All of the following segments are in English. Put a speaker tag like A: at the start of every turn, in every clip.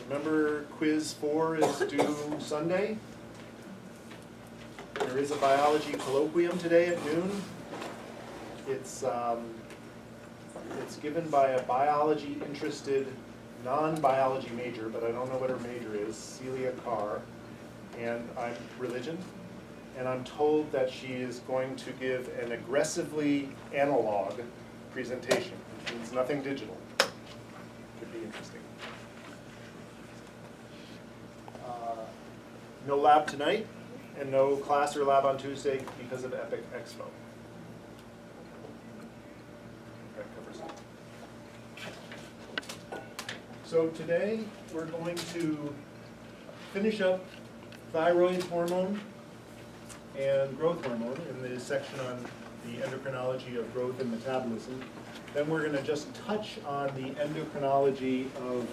A: remember quiz 4 is due Sunday? There is a biology colloquium today at noon. It's given by a biology interested, non-biology major, but I don't know what her major is, Celia Carr, and I'm religion. And I'm told that she is going to give an aggressively analog presentation, which means nothing digital. Could be interesting. No lab tonight, and no class or lab on Tuesday because of Epic Expo. That covers it. So today we're going to finish up thyroid hormone and growth hormone in the section on the endocrinology of growth and metabolism. Then we're going to just touch on the endocrinology of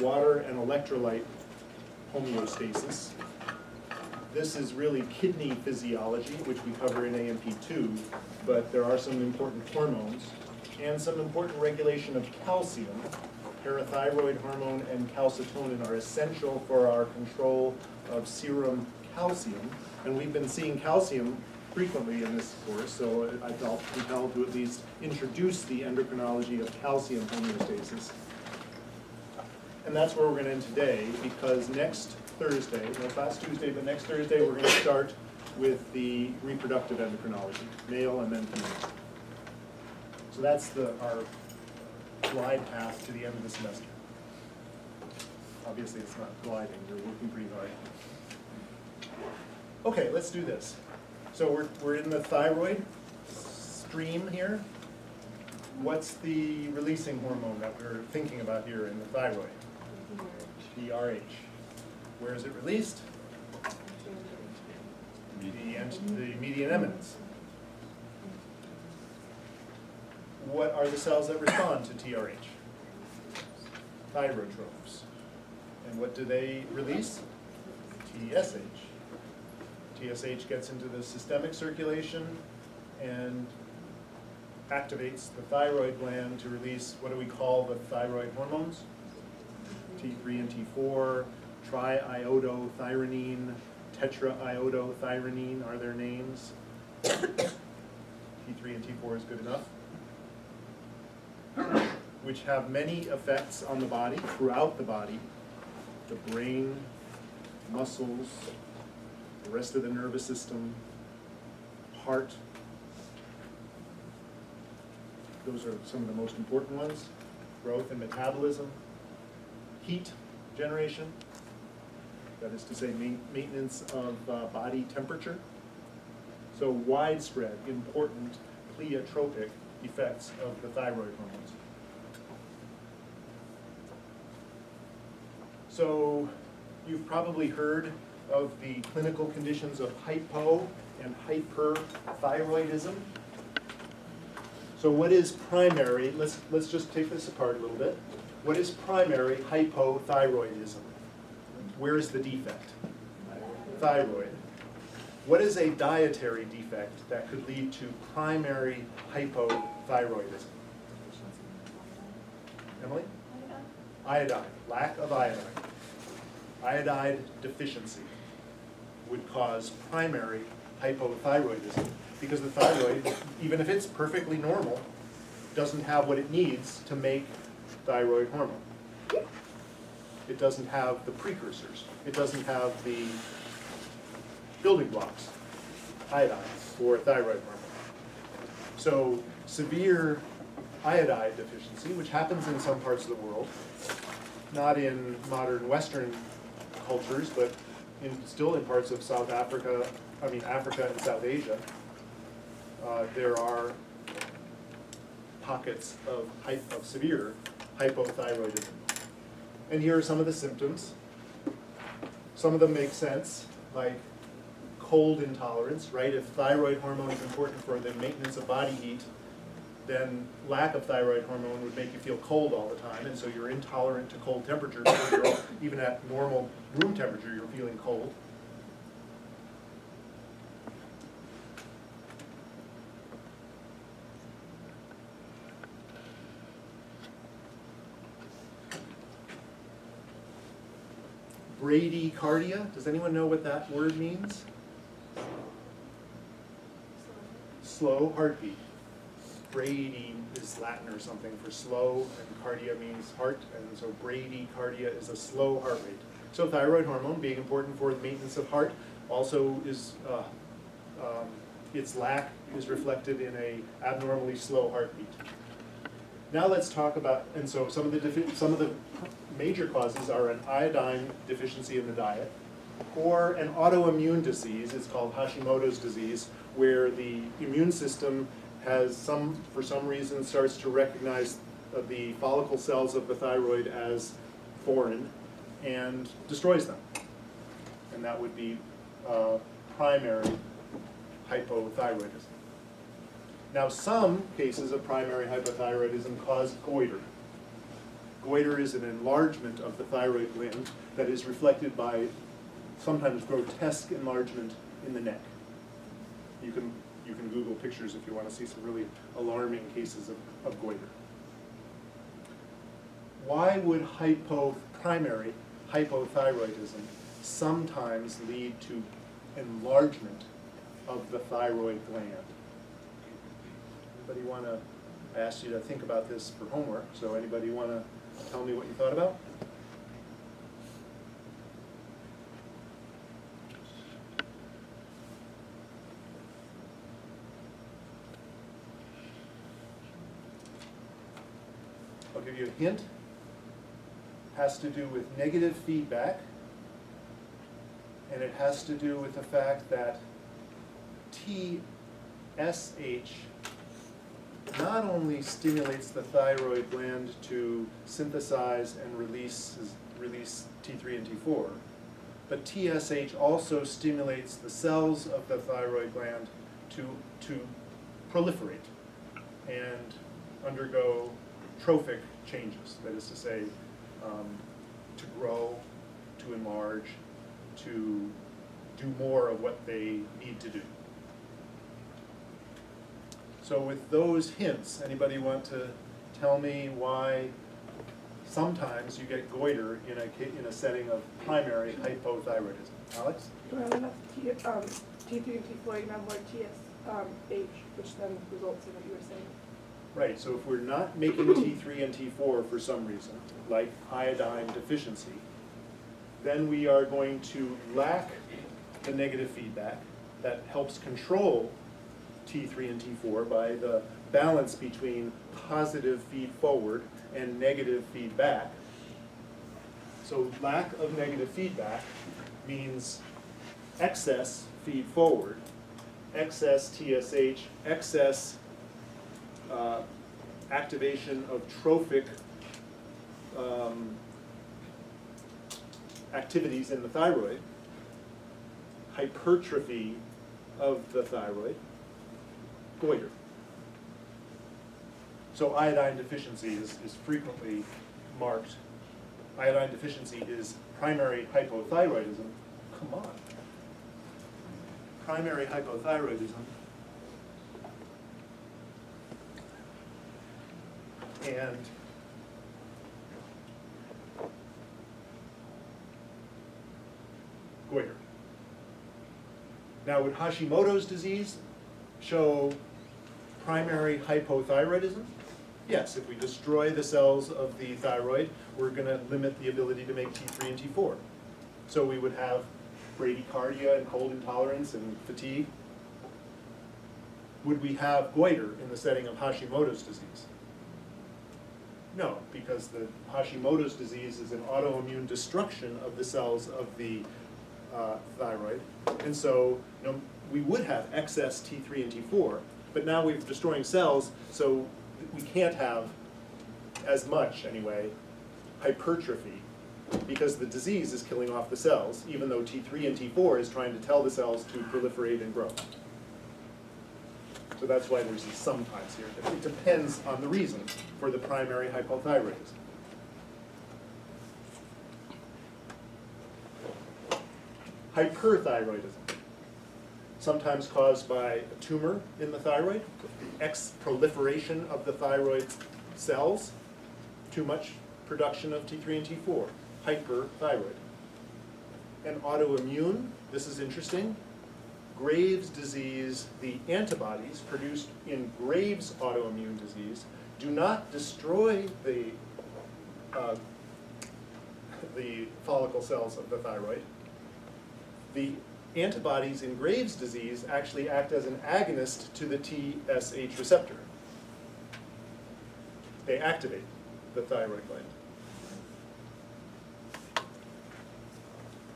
A: water and electrolyte homeostasis. This is really kidney physiology, which we cover in AMP2, but there are some important hormones and some important regulation of calcium. Parathyroid hormone and calcitonin are essential for our control of serum calcium, and we've been seeing calcium frequently in this course, so I felt compelled to at least introduce the endocrinology of calcium homeostasis. And that's where we're going to end today, because next Thursday, no class Tuesday, but next Thursday we're going to start with the reproductive endocrinology, male and then female. So that's our glide path to the end of the semester. Obviously it's not gliding, we're working pretty hard. Okay, let's do this. So we're in the thyroid stream here. What's the releasing hormone that we're thinking about here in the thyroid? TRH. Where is it released? The median eminence. What are the cells that respond to TRH? Thyrotrophs. And what do they release? TSH. TSH gets into the systemic circulation and activates the thyroid gland to release, what do we call the thyroid hormones? T3 and T4, triiodothyronine, tetraiodothyronine are their names. T3 and T4 is good enough. Which have many effects on the body, throughout the body. The brain, muscles, the rest of the nervous system, heart. Those are some of the most important ones. Growth and metabolism. Heat generation, that is to say maintenance of body temperature. So widespread, important pleiotropic effects of the thyroid hormones. So you've probably heard of the clinical conditions of hypo and hyperthyroidism. So what is primary? Let's just take this apart a little bit. What is primary hypothyroidism? Where is the defect? Thyroid. What is a dietary defect that could lead to primary hypothyroidism? Emily? Iodine. Lack of iodine. Iodide deficiency would cause primary hypothyroidism because the thyroid, even if it's perfectly normal, doesn't have what it needs to make thyroid hormone. It doesn't have the precursors. It doesn't have the building blocks, iodine, for thyroid hormone. So severe iodide deficiency, which happens in some parts of the world, not in modern Western cultures, but still in parts of South Africa, Africa and South Asia, there are pockets of severe hypothyroidism. And here are some of the symptoms. Some of them make sense, like cold intolerance, right? If thyroid hormone is important for the maintenance of body heat, then lack of thyroid hormone would make you feel cold all the time, and so you're intolerant to cold temperature because even at normal room temperature, you're feeling cold. bradycardia. Does anyone know what that word means? Slow heartbeat. Brady is Latin or something for slow, and cardia means heart, and so bradycardia is a slow heart rate. So thyroid hormone, being important for the maintenance of heart, also is, its lack is reflected in a abnormally slow heartbeat. Now let's talk about, and so some of the major causes are an iodine deficiency in the diet, or an autoimmune disease. It's called Hashimoto's disease, where the immune system has for some reason starts to recognize the follicle cells of the thyroid as foreign and destroys them. And that would be primary hypothyroidism. Now, some cases of primary hypothyroidism cause goiter. Goiter is an enlargement of the thyroid gland that is reflected by sometimes grotesque enlargement in the neck. You can Google pictures if you want to see some really alarming cases of goiter. Why would primary hypothyroidism sometimes lead to enlargement of the thyroid gland? Anybody want to, I asked you to think about this for homework, so anybody want to tell me what you thought about? I'll give you a hint. Has to do with negative feedback, and it has to do with the fact that TSH not only stimulates the thyroid gland to synthesize and release T3 and T4, but TSH also stimulates the cells of the thyroid gland to proliferate and undergo trophic changes, that is to say, to grow, to enlarge, to do more of what they need to do. So with those hints, anybody want to tell me why sometimes you get goiter in a setting of primary hypothyroidism? Alex?
B: Well, enough T3 and T4, you have more TSH, which then results in what you were saying.
A: Right, so if we're not making T3 and T4 for some reason, like iodine deficiency, then we are going to lack the negative feedback that helps control T3 and T4 by the balance between positive feed forward and negative feedback. So lack of negative feedback means excess feed forward, excess TSH, excess activation of trophic activities in the thyroid, hypertrophy of the thyroid, goiter. So iodine deficiency is frequently marked. Iodine deficiency is primary hypothyroidism. Come on. Primary hypothyroidism and goiter. Now, would Hashimoto's disease show primary hypothyroidism? Yes, if we destroy the cells of the thyroid, we're going to limit the ability to make T3 and T4. So we would have bradycardia and cold intolerance and fatigue. Would we have goiter in the setting of Hashimoto's disease? No, because the Hashimoto's disease is an autoimmune destruction of the cells of the thyroid. And so we would have excess T3 and T4, but now we're destroying cells, so we can't have as much, anyway, hypertrophy, because the disease is killing off the cells, even though T3 and T4 is trying to tell the cells to proliferate and grow. So that's why there's these sometimes here. It depends on the reason for the primary hypothyroidism. Hyperthyroidism, sometimes caused by a tumor in the thyroid, proliferation of the thyroid cells, too much production of T3 and T4, hyperthyroid. and autoimmune, this is interesting. Graves' disease, the antibodies produced in Graves' autoimmune disease do not destroy the follicle cells of the thyroid. The antibodies in Graves' disease actually act as an agonist to the TSH receptor. They activate the thyroid gland.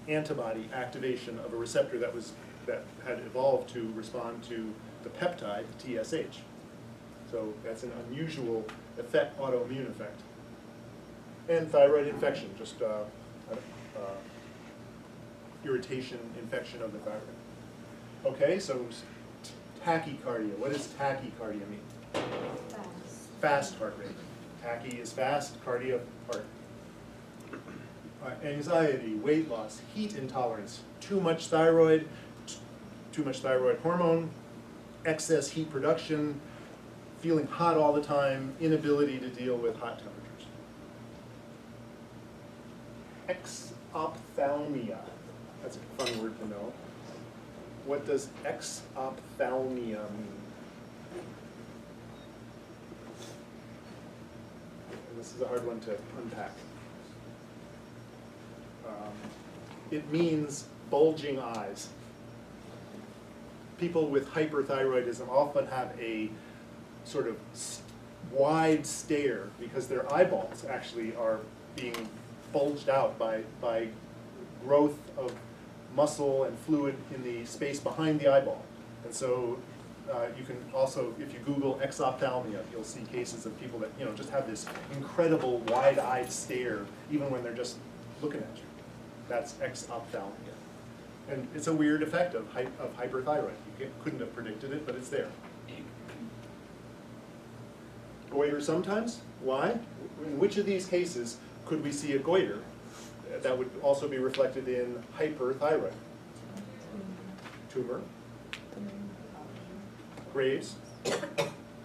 A: Antibody activation of a receptor that had evolved to respond to the peptide TSH. So that's an unusual effect, autoimmune effect. And thyroid infection, just irritation, infection of the thyroid. Okay, so tachycardia. What does tachycardia mean? Fast heart rate. Tachy is fast, cardia, heart. Anxiety, weight loss, heat intolerance, too much thyroid hormone, excess heat production, feeling hot all the time, inability to deal with hot temperatures. Exophthalmia. That's a fun word to know. What does exophthalmia mean? And this is a hard one to unpack. It means bulging eyes. People with hyperthyroidism often have a sort of wide stare because their eyeballs actually are being bulged out by growth of muscle and fluid in the space behind the eyeball. And so you can also, if you Google exophthalmia, you'll see cases of people that just have this incredible wide-eyed stare even when they're just looking at you. That's exophthalmia. And it's a weird effect of hyperthyroid. You couldn't have predicted it, but it's there. Goiter sometimes. Why? In which of these cases could we see a goiter that would also be reflected in hyperthyroid? Tumor. Graves.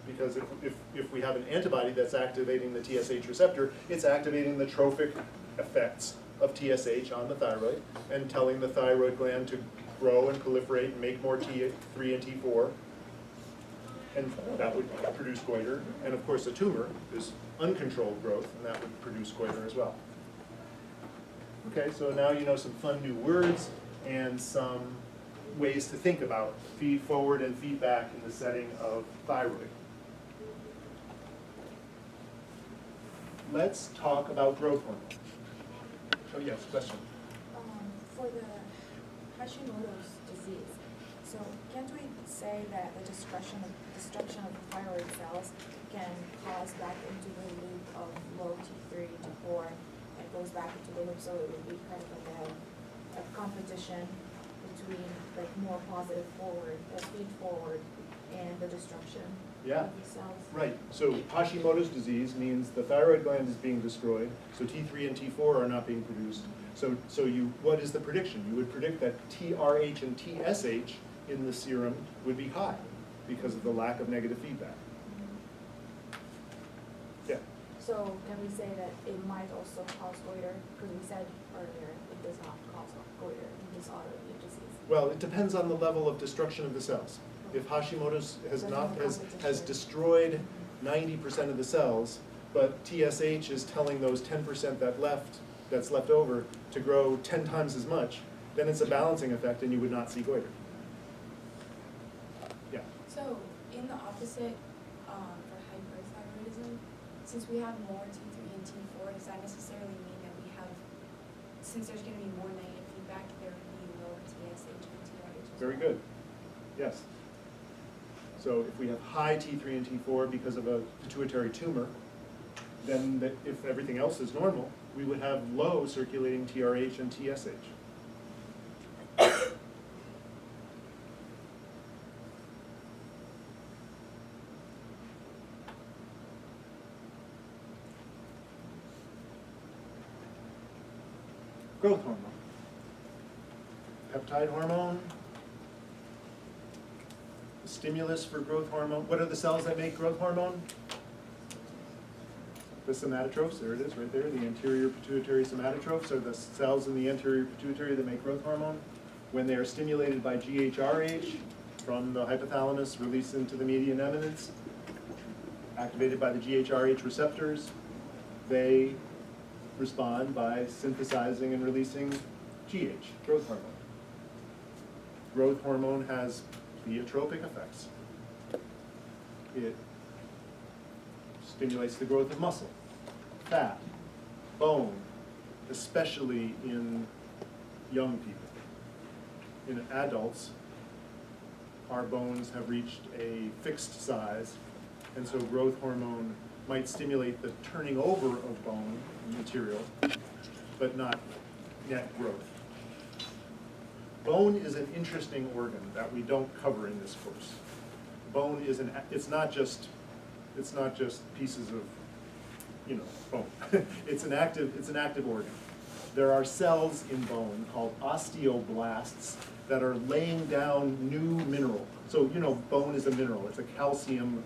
A: Because if we have an antibody that's activating the TSH receptor, it's activating the trophic effects of TSH on the thyroid and telling the thyroid gland to grow and proliferate and make more T3 and T4. And that would produce goiter. And of course, a tumor is uncontrolled growth, and that would produce goiter as well. Okay, so now you know some fun new words and some ways to think about feed forward and feedback in the setting of thyroid. Let's talk about growth hormone. Oh yes, question.
C: For the Hashimoto's disease, so can't we say that the destruction of thyroid cells can cause back into the loop of low T3 to 4 and goes back into the loop, so it would be kind of like a competition between like more positive forward, feed forward, and the destruction of these cells?
A: Right. So Hashimoto's disease means the thyroid gland is being destroyed, so T3 and T4 are not being produced. So what is the prediction? You would predict that TRH and TSH in the serum would be high because of the lack of negative feedback. Yeah.
C: So can we say that it might also cause goiter? Because we said earlier it does not cause goiter in this autoimmune disease.
A: Well, it depends on the level of destruction of the cells. If Hashimoto's has destroyed 90% of the cells, but TSH is telling those 10% that's left over to grow 10 times as much, then it's a balancing effect and you would not see goiter. Yeah.
D: So in the opposite, for hyperthyroidism, since we have more T3 and T4, does that necessarily mean that we have, since there's going to be more negative feedback, there would be lower TSH and TRH?
A: Very good. Yes. So if we have high T3 and T4 because of a pituitary tumor, then if everything else is normal, we would have low circulating TRH and TSH. Growth hormone. Peptide hormone. Stimulus for growth hormone. What are the cells that make growth hormone? the somatotrophs, there it is, right there, the anterior pituitary somatotrophs are the cells in the anterior pituitary that make growth hormone. When they are stimulated by GHRH from the hypothalamus released into the median eminence, activated by the GHRH receptors, they respond by synthesizing and releasing GH, growth hormone. Growth hormone has pleiotropic effects. It stimulates the growth of muscle, fat, bone, especially in young people. In adults, our bones have reached a fixed size, and so growth hormone might stimulate the turning over of bone material, but not net growth. Bone is an interesting organ that we don't cover in this course. Bone is it's not just pieces of, bone. It's an active organ. There are cells in bone called osteoblasts that are laying down new mineral. So, bone is a mineral. It's a calcium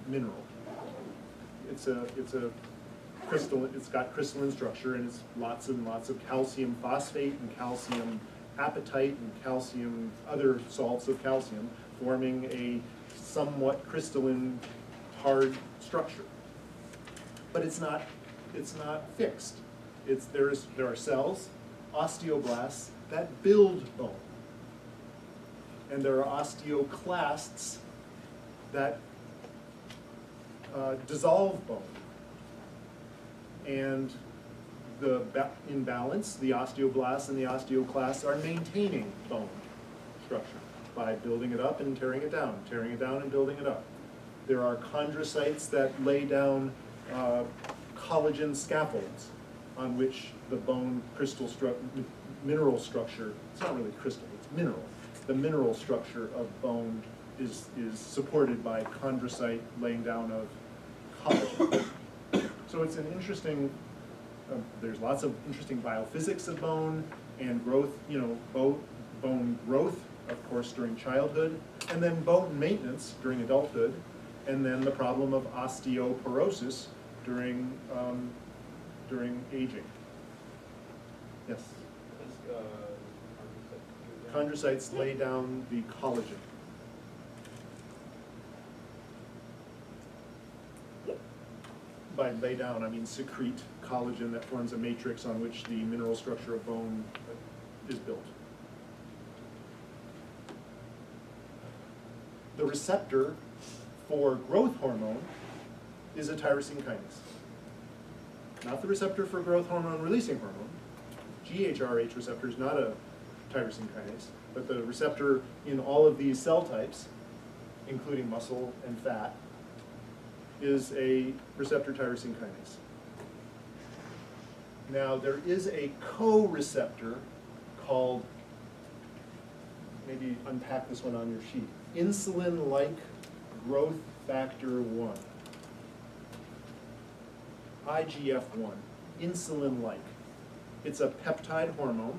A: mineral. It's a crystal. It's got crystalline structure, and it's lots and lots of calcium phosphate and calcium apatite and calcium, other salts of calcium, forming a somewhat crystalline, hard structure. But it's not fixed. There are cells, osteoblasts, that build bone. And there are osteoclasts that dissolve bone. And in balance, the osteoblasts and the osteoclasts are maintaining bone structure by building it up and tearing it down and building it up. There are chondrocytes that lay down collagen scaffolds on which the bone mineral structure, it's not really crystal, it's mineral. The mineral structure of bone is supported by chondrocyte laying down of collagen. So it's an interesting, there's lots of interesting biophysics of bone and growth, bone growth, of course, during childhood, and then bone maintenance during adulthood, and then the problem of osteoporosis during aging. Yes? Chondrocytes lay down the collagen. By lay down, I mean secrete collagen that forms a matrix on which the mineral structure of bone is built. The receptor for growth hormone is a tyrosine kinase. Not the receptor for growth hormone releasing hormone. GHRH receptor is not a tyrosine kinase, but the receptor in all of these cell types, including muscle and fat, is a receptor tyrosine kinase. Now, there is a co-receptor called, maybe unpack this one on your sheet, insulin-like growth factor 1. IGF-1, insulin-like. It's a peptide hormone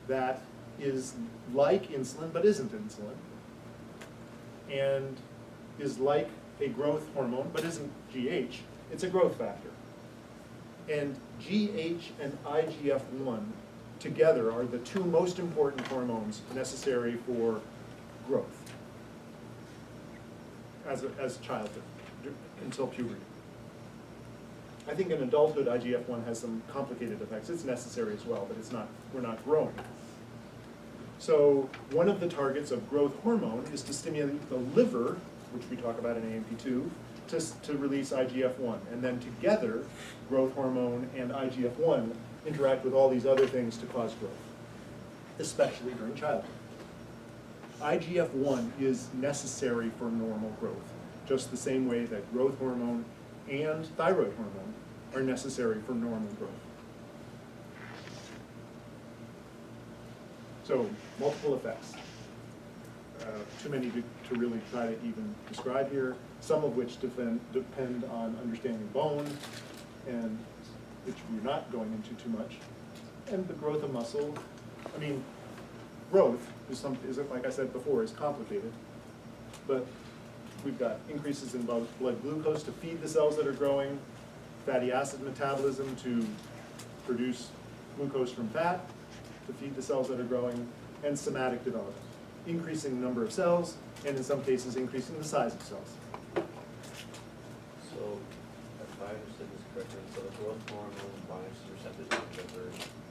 A: that is like insulin but isn't insulin, and is like a growth hormone but isn't GH. It's a growth factor. And GH and IGF-1 together are the two most important hormones necessary for growth as childhood until puberty. I think in adulthood, IGF-1 has some complicated effects. It's necessary as well, but we're not growing. So one of the targets of growth hormone is to stimulate the liver, which we talk about in AMP2, to release IGF-1. And then together, growth hormone and IGF-1 interact with all these other things to cause growth, especially during childhood. IGF-1 is necessary for normal growth, just the same way that growth hormone and thyroid hormone are necessary for normal growth. So, multiple effects. Too many to really try to even describe here, some of which depend on understanding bone, and which we're not going into too much, and the growth of muscle. I mean, growth is like I said before, is complicated, but we've got increases in blood glucose to feed the cells that are growing, fatty acid metabolism to produce glucose from fat to feed the cells that are growing, and somatic development, increasing the number of cells, and in some cases, increasing the size of cells.
E: So, if I understood this correctly, so the growth hormone binds to receptors on sugar,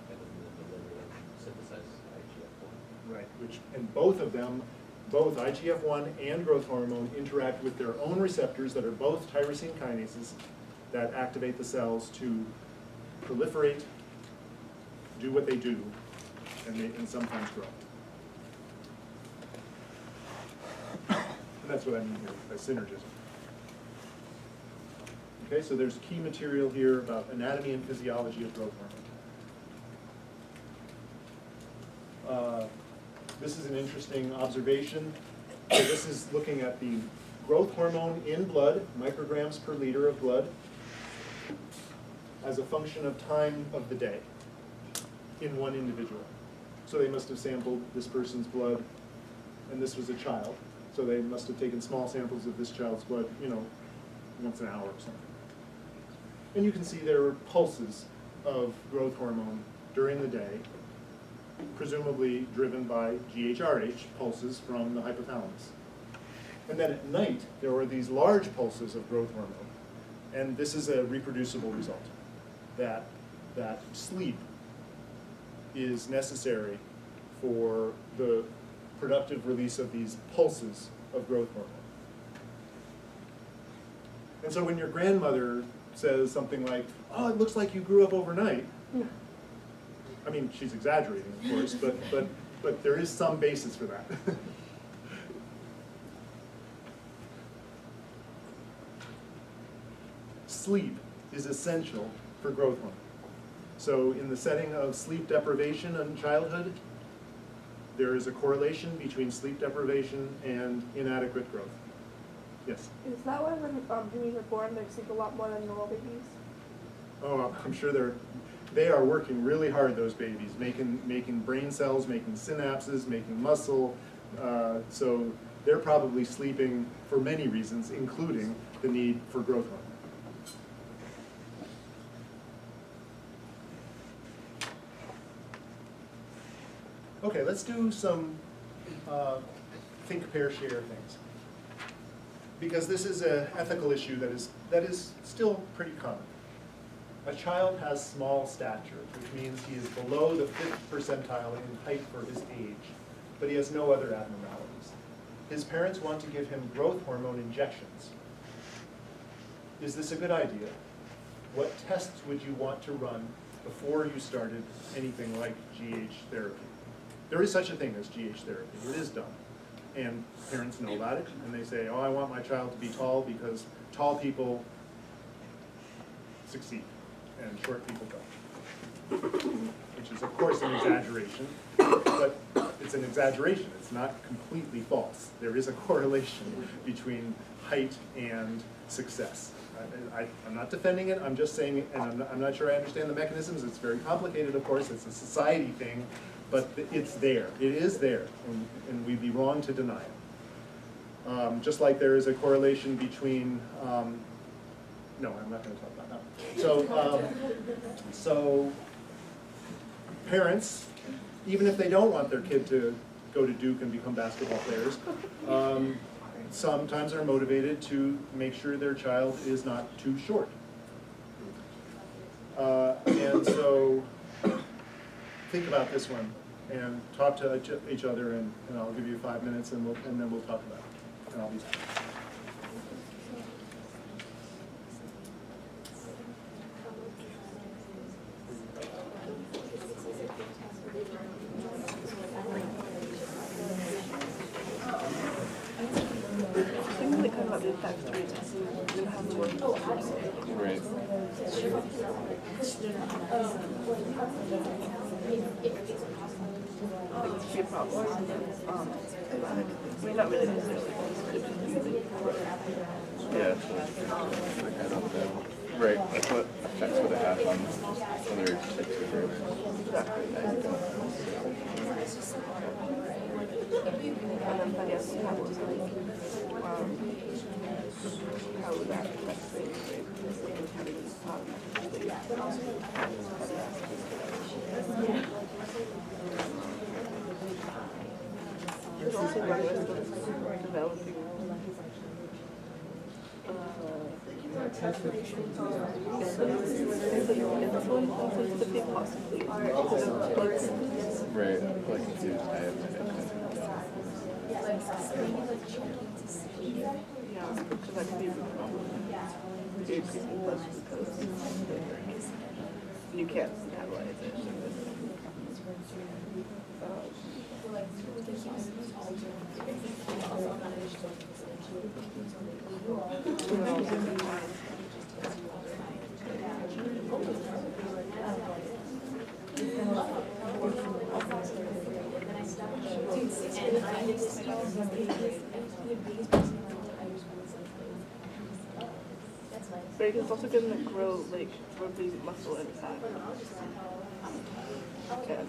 E: and then the liver synthesizes IGF-1.
A: Right. And both of them, both IGF-1 and growth hormone, interact with their own receptors that are both tyrosine kinases that activate the cells to proliferate, do what they do, and sometimes grow. And that's what I mean here by synergism. Okay, so there's key material here about anatomy and physiology of growth hormone. This is an interesting observation. So this is looking at the growth hormone in blood, micrograms per liter of blood, as a function of time of the day in one individual. So they must have sampled this person's blood, and this was a child. So they must have taken small samples of this child's blood, once an hour or something. And you can see there are pulses of growth hormone during the day, presumably driven by GHRH pulses from the hypothalamus. And then at night, there were these large pulses of growth hormone. And this is a reproducible result, that sleep is necessary for the productive release of these pulses of growth hormone. And so when your grandmother says something like, "Oh, it looks like you grew up overnight," I mean, she's exaggerating, of course, but there is some basis for that. Sleep is essential for growth hormone. So in the setting of sleep deprivation in childhood, there is a correlation between sleep deprivation and inadequate growth. Yes?
B: Is that why when babies are born, they sleep a lot more than normal babies?
A: Oh, I'm sure they are working really hard, those babies, making brain cells, making synapses, making muscle. So they're probably sleeping for many reasons, including the need for growth hormone. Okay, let's do some think, pair, share things. Because this is an ethical issue that is still pretty common. A child has small stature, which means he is below the 5th percentile in height for his age, but he has no other abnormalities. His parents want to give him growth hormone injections. Is this a good idea? What tests would you want to run before you started anything like GH therapy? There is such a thing as GH therapy. It is done. And parents know about it, and they say, "Oh, I want my child to be tall because tall people succeed and short people don't." Which is, of course, an exaggeration, but it's an exaggeration. It's not completely false. There is a correlation between height and success. I'm not defending it, I'm just saying, and I'm not sure I understand the mechanisms. It's very complicated, of course. It's a society thing. But it's there. It is there, and we'd be wrong to deny it. Just like there is a correlation between, no, I'm not going to talk about that. So parents, even if they don't want their kid to go to Duke and become basketball players, sometimes are motivated to make sure their child is not too short. And so think about this one. And talk to each other, and I'll give you 5 minutes, and then we'll talk about it. And I'll be.
B: I think we kind of did that three times. You have to work.
F: Right.
B: It's a problem. I mean, not really.
F: Yeah. Like, I don't know. Right. That's what checks would have had on when they were 6 or 7. I don't know.
B: And then yes, you have to like how that affects things, right? Having, there's also one risk of developing possibly
F: Right, like it's used, I have my
B: yeah, so that could be a problem. Increasing blood glucose. You can't metabolize it. But it's also going to grow like rugby muscle and fat. And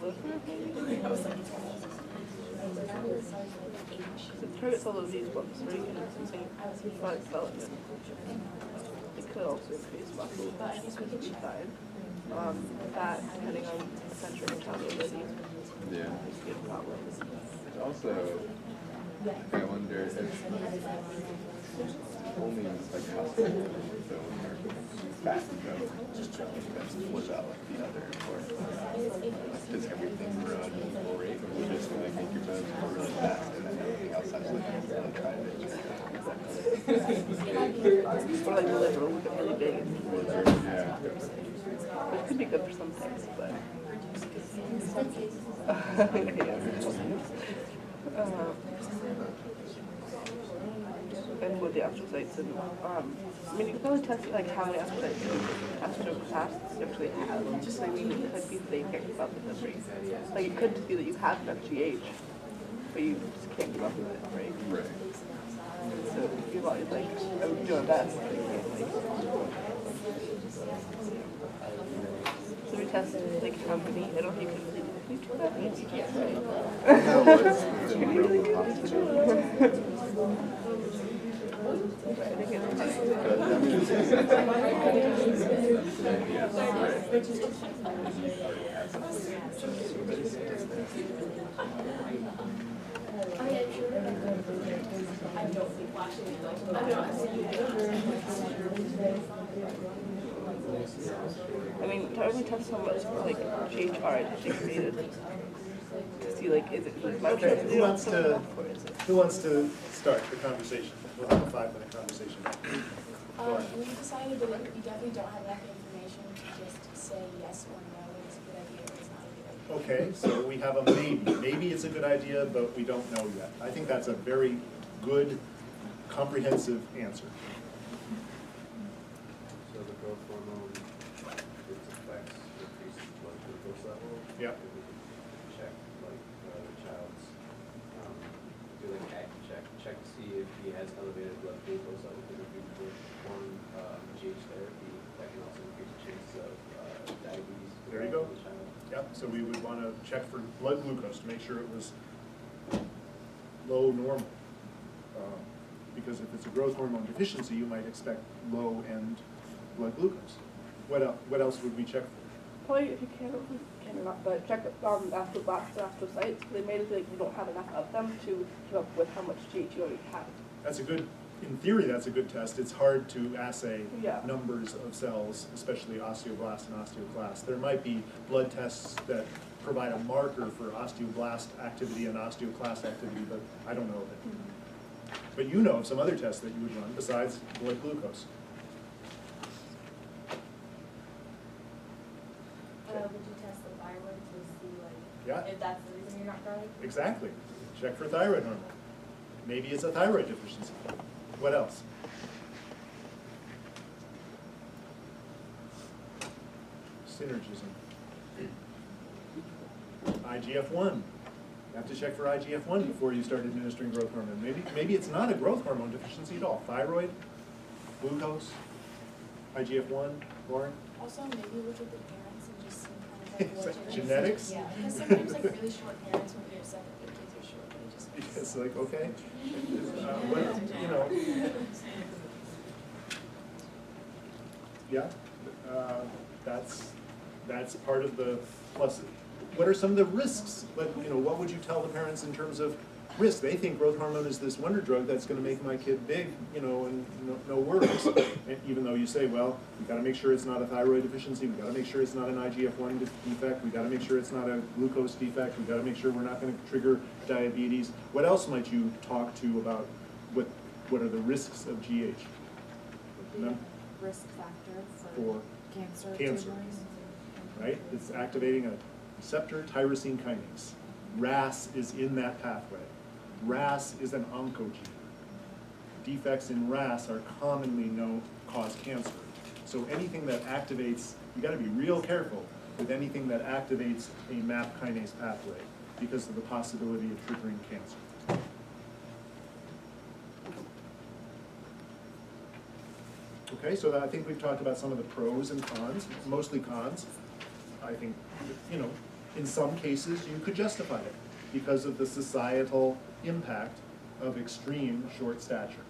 B: liver maybe? It targets all of these ones, so you can see fat development. It could also increase muscle, which would be fine. Fat, depending on central metabolism,
F: Yeah.
B: is a good problem.
F: It's also, I wonder if only like hospital bone or fat and bone was out like the other important. Does everything run full rate, or will just like make your bones grow really fast and then everything else has like really try to
B: Or like the liver will get really big.
F: yeah.
B: It could be good for some things, but and with the astrocytes and I mean you can probably test like how many astrocytes you actually have. Just like it could be that you can't keep up with them, right? Like it could just be that you have an FGH, but you just can't keep up with it, right?
F: Right.
B: So you're like I would do my best. So we test like how many, I don't know if you can really do that, maybe you can't, right?
F: No, it's in the realm of possibility.
B: I think it's fine.
F: But I mean,
B: I mean, to only test how much like GHR it actually created. To see like is it much
A: Okay, who wants to-
B: or is it?
A: Who wants to start the conversation? We'll have a 5-minute conversation.
D: We decided that we definitely don't have enough information to just say yes or no, it's a good idea or it's not a good idea.
A: Okay, so we have a maybe. Maybe it's a good idea, but we don't know yet. I think that's a very good, comprehensive answer.
E: So the growth hormone, its effects increases blood glucose level.
A: Yep.
E: And we can check like the child's, do like an active check to see if he has elevated blood glucose level. Because if we perform GH therapy, that can also increase the chances of diabetes.
A: There you go.
E: in the child.
A: Yep, so we would want to check for blood glucose to make sure it was low normal. Because if it's a growth hormone deficiency, you might expect low end blood glucose. What else would we check for?
B: Probably if you can or not, but check astroblasts and astrocytes. They made it like you don't have enough of them to keep up with how much GH you already have.
A: That's a good, in theory, that's a good test. It's hard to assay
B: Yeah.
A: numbers of cells, especially osteoblasts and osteoclasts. There might be blood tests that provide a marker for osteoblast activity and osteoclast activity, but I don't know of it. But you know of some other tests that you would run besides blood glucose.
G: Would you test the thyroid to see
A: Yeah.
G: like if that's the reason you're not growing?
A: Exactly. Check for thyroid hormone. Maybe it's a thyroid deficiency. What else? Synergism. IGF-1. You have to check for IGF-1 before you start administering growth hormone. Maybe it's not a growth hormone deficiency at all. Thyroid, glucose, IGF-1, Lauren?
D: Also, maybe look at the parents and just see kind of like
A: Is
D: what
A: that genetics?
D: Yeah, because sometimes like really short parents will be upset that their kids are short, but it just.
A: Because like, okay, what, you know. Yeah, that's part of the plus. What are some of the risks? But, you know, what would you tell the parents in terms of risk? They think growth hormone is this wonder drug that's gonna make my kid big, you know, and no worries. And even though you say, well, we gotta make sure it's not a thyroid deficiency, we gotta make sure it's not an IGF-1 defect, we gotta make sure it's not a glucose defect, we gotta make sure we're not gonna trigger diabetes. What else might you talk to about what are the risks of GH?
C: Would be
A: No?
C: a risk factor
A: For
C: for cancer
A: cancer.
C: tumors.
A: Right? It's activating a receptor tyrosine kinase. RAS is in that pathway. RAS is an oncogene. Defects in RAS are commonly known cause cancer. So anything that activates, you gotta be real careful with anything that activates a MAP kinase pathway because of the possibility of triggering cancer. Okay, so I think we've talked about some of the pros and cons, mostly cons. I think, you know, in some cases you could justify it because of the societal impact of extreme short stature.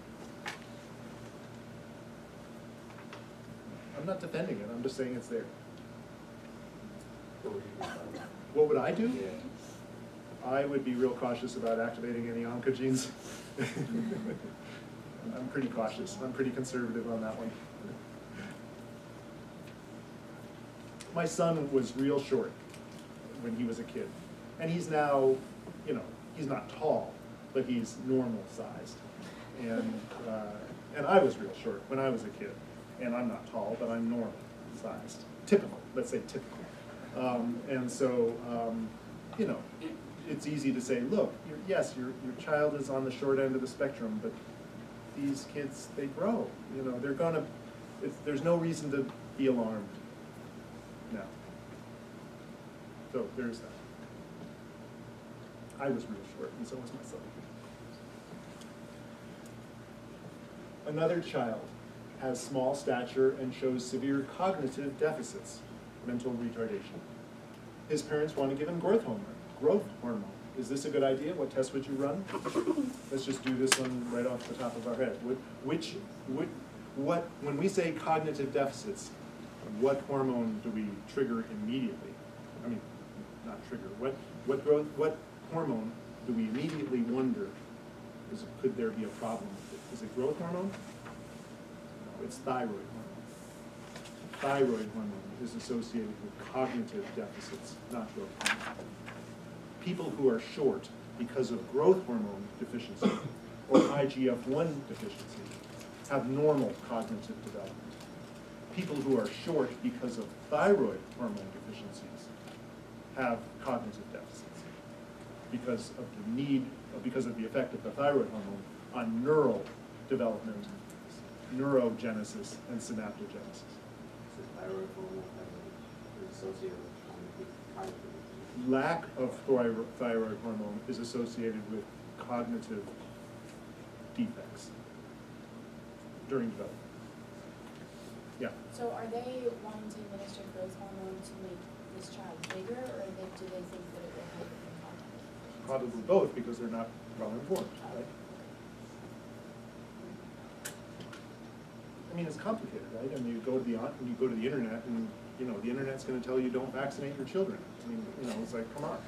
A: I'm not defending it, I'm just saying it's there.
E: What would you do about that?
A: What would I do?
E: Yeah.
A: I would be real cautious about activating any oncogenes. I'm pretty cautious, I'm pretty conservative on that one. My son was real short when he was a kid. And he's now, you know, he's not tall, but he's normal sized. And I was real short when I was a kid. And I'm not tall, but I'm normal sized. Typical, let's say typical. And so, you know, it's easy to say, look, yes, your child is on the short end of the spectrum, but these kids, they grow. You know, they're gonna, there's no reason to be alarmed now. So there's that. I was real short, and so was my son. Another child has small stature and shows severe cognitive deficits, mental retardation. His parents want to give him growth hormone. Is this a good idea? What test would you run? Let's just do this one right off the top of our head. When we say cognitive deficits, what hormone do we trigger immediately? I mean, not trigger. What hormone do we immediately wonder could there be a problem with it? Is it growth hormone? No, it's thyroid hormone. Thyroid hormone is associated with cognitive deficits, not growth hormone. People who are short because of growth hormone deficiency or IGF-1 deficiency have normal cognitive development. People who are short because of thyroid hormone deficiencies have cognitive deficits because of the effect of the thyroid hormone on neural development, neurogenesis, and synaptogenesis.
E: So thyroid hormone is associated with cognitive.
A: Lack of thyroid hormone is associated with cognitive defects during development. Yeah.
D: So are they wanting to administer growth hormone to make this child bigger, or do they think that it will help with the cognitive?
A: Probably both, because they're not well informed, right? I mean, it's complicated, right? I mean, you go to the internet, and you know the internet's going to tell you don't vaccinate your children. I mean, you know, it's like, come on.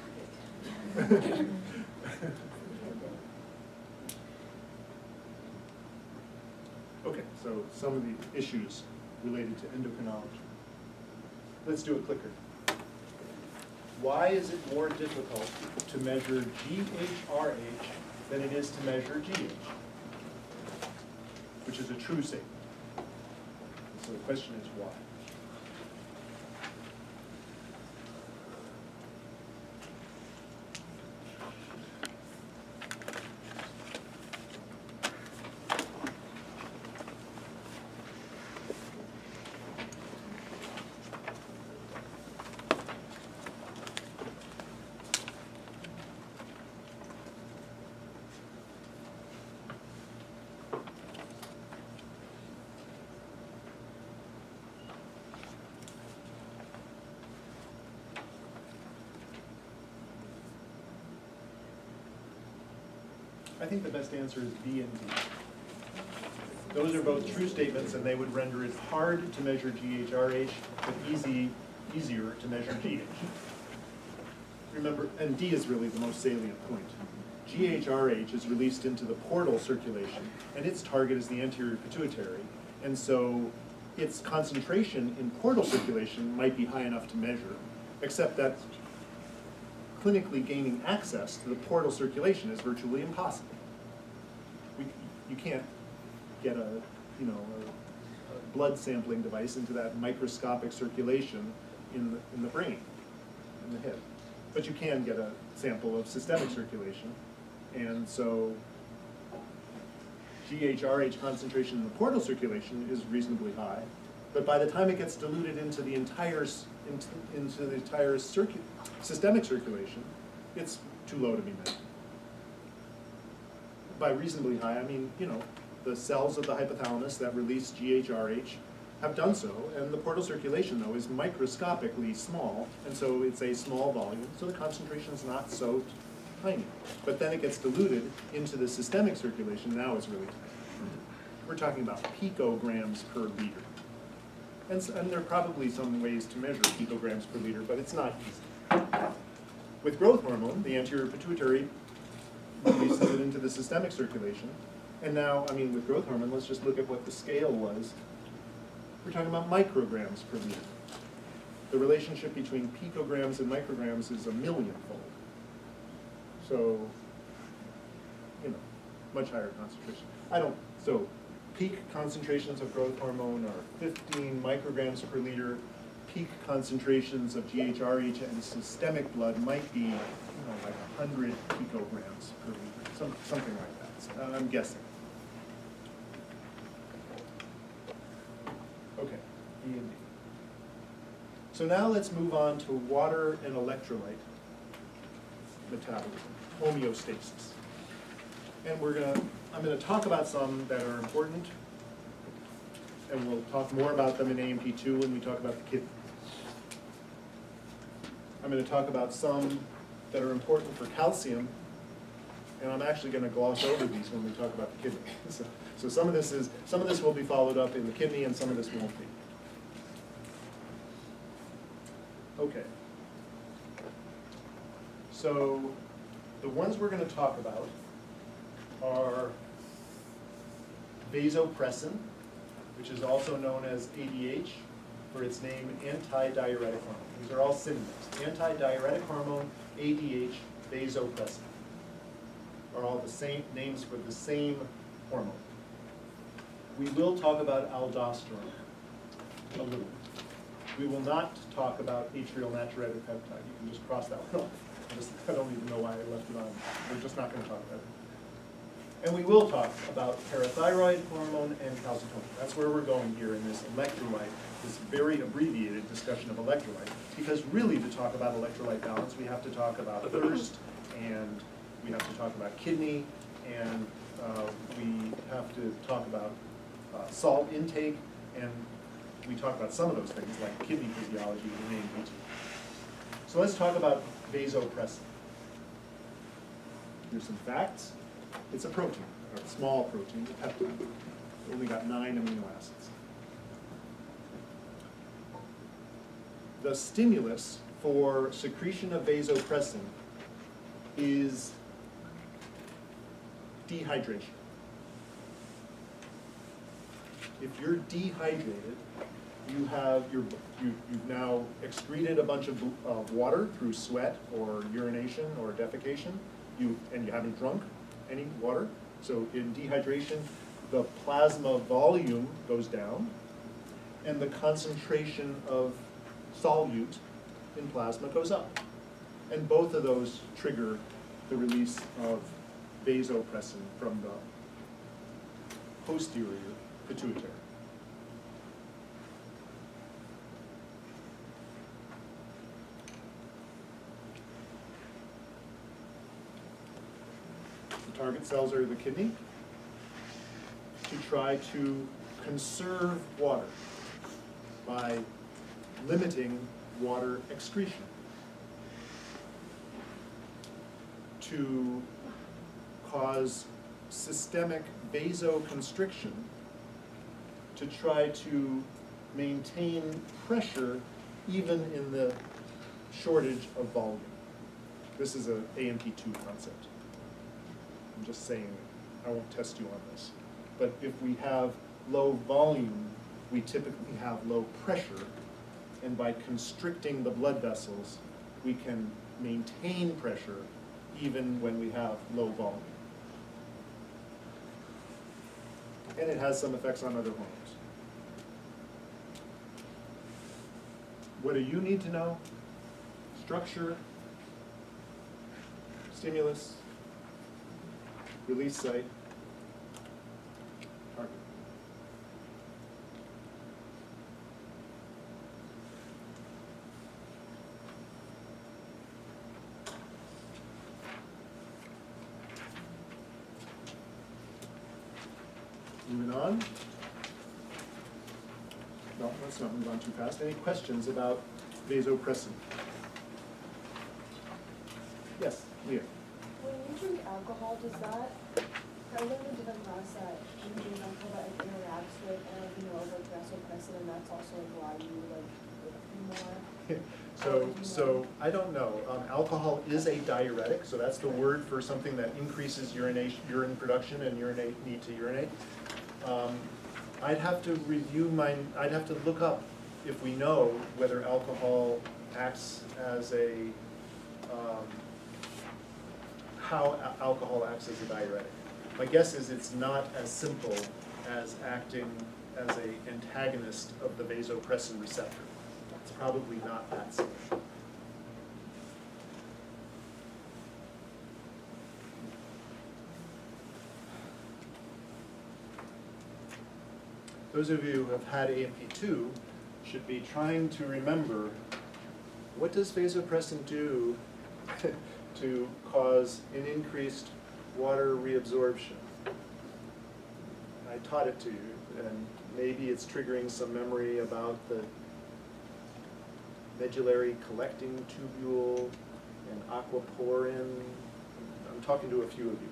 A: Okay, so some of the issues related to endocrinology. Let's do a clicker. Why is it more difficult to measure GHRH than it is to measure GH? Which is a true statement. So the question is why? I think the best answer is B and D. Those are both true statements, and they would render it hard to measure GHRH, but easier to measure GH. Remember, and D is really the most salient point. GHRH is released into the portal circulation, and its target is the anterior pituitary, and so its concentration in portal circulation might be high enough to measure, except that clinically gaining access to the portal circulation is virtually impossible. You can't get a blood sampling device into that microscopic circulation in the brain, in the head. But you can get a sample of systemic circulation, and so GHRH concentration in the portal circulation is reasonably high, but by the time it gets diluted into the entire systemic circulation, it's too low to be measured. By reasonably high, I mean, the cells of the hypothalamus that release GHRH have done so, and the portal circulation, though, is microscopically small, and so it's a small volume, so the concentration is not so tiny. But then it gets diluted into the systemic circulation, now it's really tiny. We're talking about picograms per liter. And there are probably some ways to measure picograms per liter, but it's not easy. With growth hormone, the anterior pituitary releases it into the systemic circulation. And now, with growth hormone, let's just look at what the scale was. We're talking about micrograms per liter. The relationship between picograms and micrograms is a millionfold. So, much higher concentration. So peak concentrations of growth hormone are 15 micrograms per liter. Peak concentrations of GHRH in systemic blood might be, like 100 picograms per liter, something like that. I'm guessing. Okay, E and D. So now let's move on to water and electrolyte metabolism, homeostasis. And I'm gonna talk about some that are important, and we'll talk more about them in AMP2 when we talk about the kidney. I'm gonna talk about some that are important for calcium, and I'm actually gonna gloss over these when we talk about the kidney. So some of this will be followed up in the kidney, and some of this won't be. Okay. So the ones we're going to talk about are vasopressin, which is also known as ADH, for its name antidiuretic hormone. These are all synonyms. Antidiuretic hormone, ADH, vasopressin are all the same names for the same hormone. We will talk about aldosterone a little. We will not talk about atrial natriuretic peptide. You can just cross that one off. I don't even know why I left it on. We're just not going to talk about it. And we will talk about parathyroid hormone and calcitonin. That's where we're going here in this electrolyte, this very abbreviated discussion of electrolyte. Because really, to talk about electrolyte balance, we have to talk about thirst, and we have to talk about kidney, and we have to talk about salt intake, and we talk about some of those things like kidney physiology in AMP2. So let's talk about vasopressin. Here's some facts. It's a protein, or a small protein, a peptide. It's only got 9 amino acids. The stimulus for secretion of vasopressin is dehydration. If you're dehydrated, you've now excreted a bunch of water through sweat or urination or defecation, and you haven't drunk any water. So in dehydration, the plasma volume goes down, and the concentration of solute in plasma goes up. And both of those trigger the release of vasopressin from the posterior pituitary. The target cells are the kidney to try to conserve water by limiting water excretion, to cause systemic vasoconstriction to try to maintain pressure even in the shortage of volume. This is a AMP2 concept. I'm just saying, I won't test you on this. But if we have low volume, we typically have low pressure, and by constricting the blood vessels, we can maintain pressure even when we have low volume. And it has some effects on other hormones. What do you need to know? Structure, stimulus, release site, target. Moving on. No, let's not move on too fast. Any questions about vasopressin? Yes, Leah.
G: When you drink alcohol, does that, I learned a different class that when you drink alcohol that it interacts with, like vasopressin, and that's also like why you like more.
A: So I don't know. Alcohol is a diuretic, so that's the word for something that increases urine production and need to urinate. I'd have to review I'd have to look up if we know whether alcohol acts as how alcohol acts as a diuretic. My guess is it's not as simple as acting as an antagonist of the vasopressin receptor. It's probably not that simple. Those of you who have had AMP2 should be trying to remember, what does vasopressin do to cause an increased water reabsorption? I taught it to you, and maybe it's triggering some memory about the medullary collecting tubule and aquaporin. I'm talking to a few of you,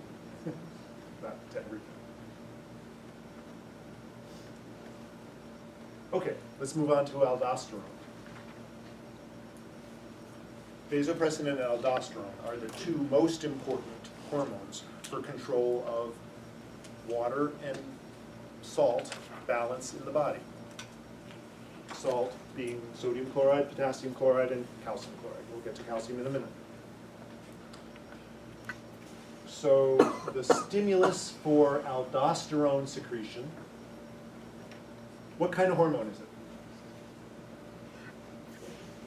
A: not to everyone. Okay, let's move on to aldosterone. Vasopressin and aldosterone are the two most important hormones for control of water and salt balance in the body. Salt being sodium chloride, potassium chloride, and calcium chloride. We'll get to calcium in a minute. So the stimulus for aldosterone secretion, what kind of hormone is it?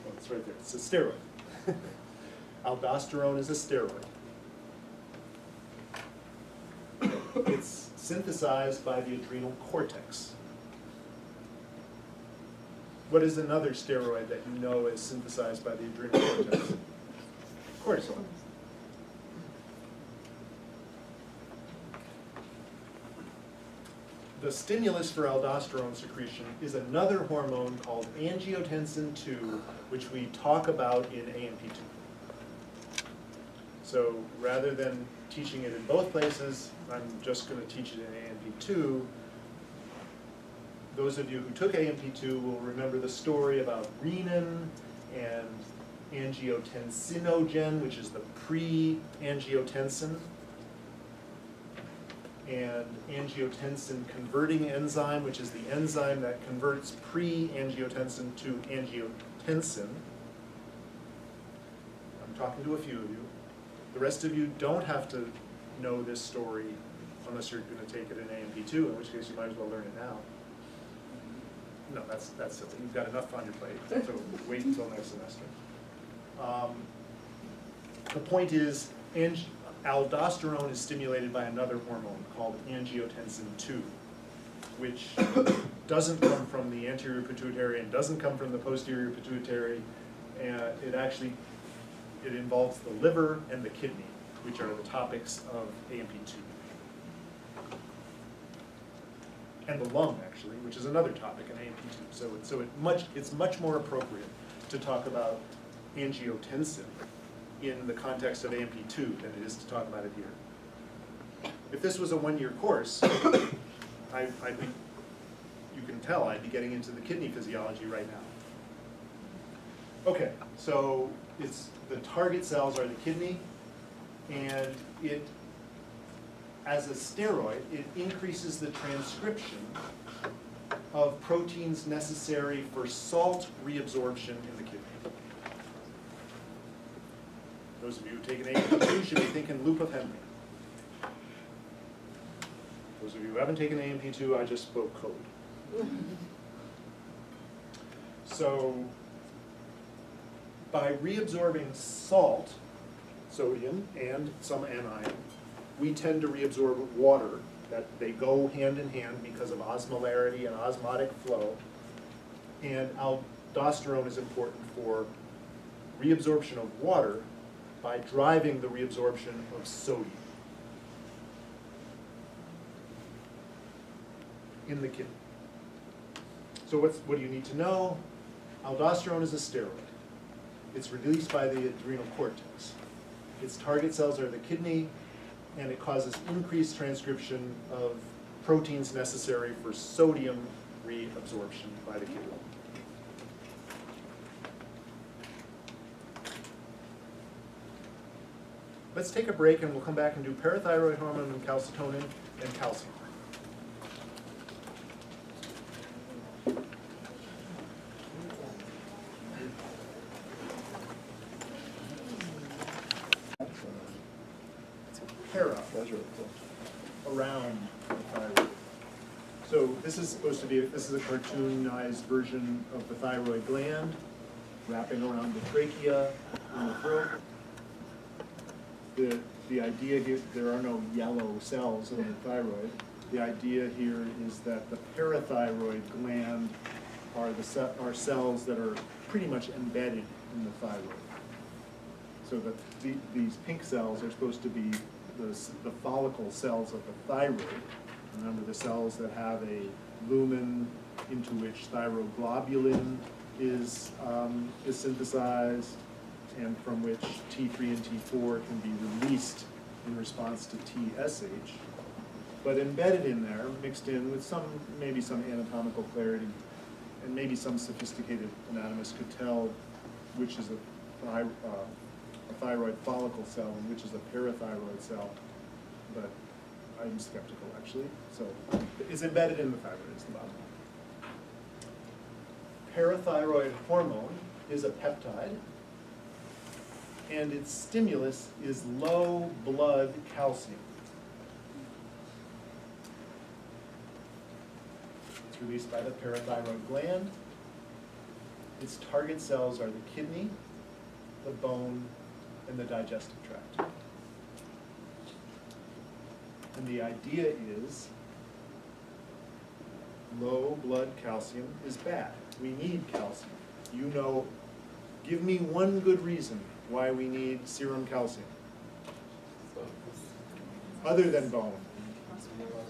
A: Oh, it's right there. It's a steroid. Aldosterone is a steroid. It's synthesized by the adrenal cortex. What is another steroid that you know is synthesized by the adrenal cortex? Cortisol. The stimulus for aldosterone secretion is another hormone called angiotensin II, which we talk about in AMP2. So rather than teaching it in both places, I'm just going to teach it in AMP2. Those of you who took AMP2 will remember the story about renin and angiotensinogen, which is the pre-angiotensin, and angiotensin converting enzyme, which is the enzyme that converts pre-angiotensin to angiotensin. I'm talking to a few of you. The rest of you don't have to know this story unless you're going to take it in AMP2, in which case you might as well learn it now. No, that's silly. You've got enough on your plate, so wait until next semester. The point is, aldosterone is stimulated by another hormone called angiotensin II, which doesn't come from the anterior pituitary and doesn't come from the posterior pituitary. It involves the liver and the kidney, which are the topics of AMP2. And the lung, actually, which is another topic in AMP2. So it's much more appropriate to talk about angiotensin in the context of AMP2 than it is to talk about it here. If this was a one-year course, I'd be, you can tell I'd be getting into the kidney physiology right now. Okay, so it's, the target cells are the kidney, and it, as a steroid, it increases the transcription of proteins necessary for salt reabsorption in the kidney. Those of you who take an AMP2 should be thinking loop of Henle. Those of you who haven't taken AMP2, I just spoke code. So, by reabsorbing salt, sodium, and some anion, we tend to reabsorb water, that they go hand in hand because of osmolarity and osmotic flow. And aldosterone is important for reabsorption of water by driving the reabsorption of sodium in the kidney. So what do you need to know? Aldosterone is a steroid. It's released by the adrenal cortex. Its target cells are the kidney, and it causes increased transcription of proteins necessary for sodium reabsorption by the kidney. Let's take a break and we'll come back and do parathyroid hormone and calcitonin and calcium. Para
F: That's really cool.
A: around the thyroid. So this is supposed to be, this is a cartoonized version of the thyroid gland wrapping around the trachea in the throat. The idea here, there are no yellow cells in the thyroid. The idea here is that the parathyroid gland are cells that are pretty much embedded in the thyroid. So that these pink cells are supposed to be the follicle cells of the thyroid. Remember, the cells that have a lumen into which thyroglobulin is synthesized, and from which T3 and T4 can be released in response to TSH. But embedded in there, mixed in with maybe some anatomical clarity, and maybe some sophisticated anatomist could tell which is a thyroid follicle cell and which is a parathyroid cell, but I'm skeptical actually. So it's embedded in the thyroid is the bottom line. Parathyroid hormone is a peptide, and its stimulus is low blood calcium. It's released by the parathyroid gland. Its target cells are the kidney, the bone, and the digestive tract. And the idea is low blood calcium is bad. We need calcium. You know, give me one good reason why we need serum calcium. Other than bone.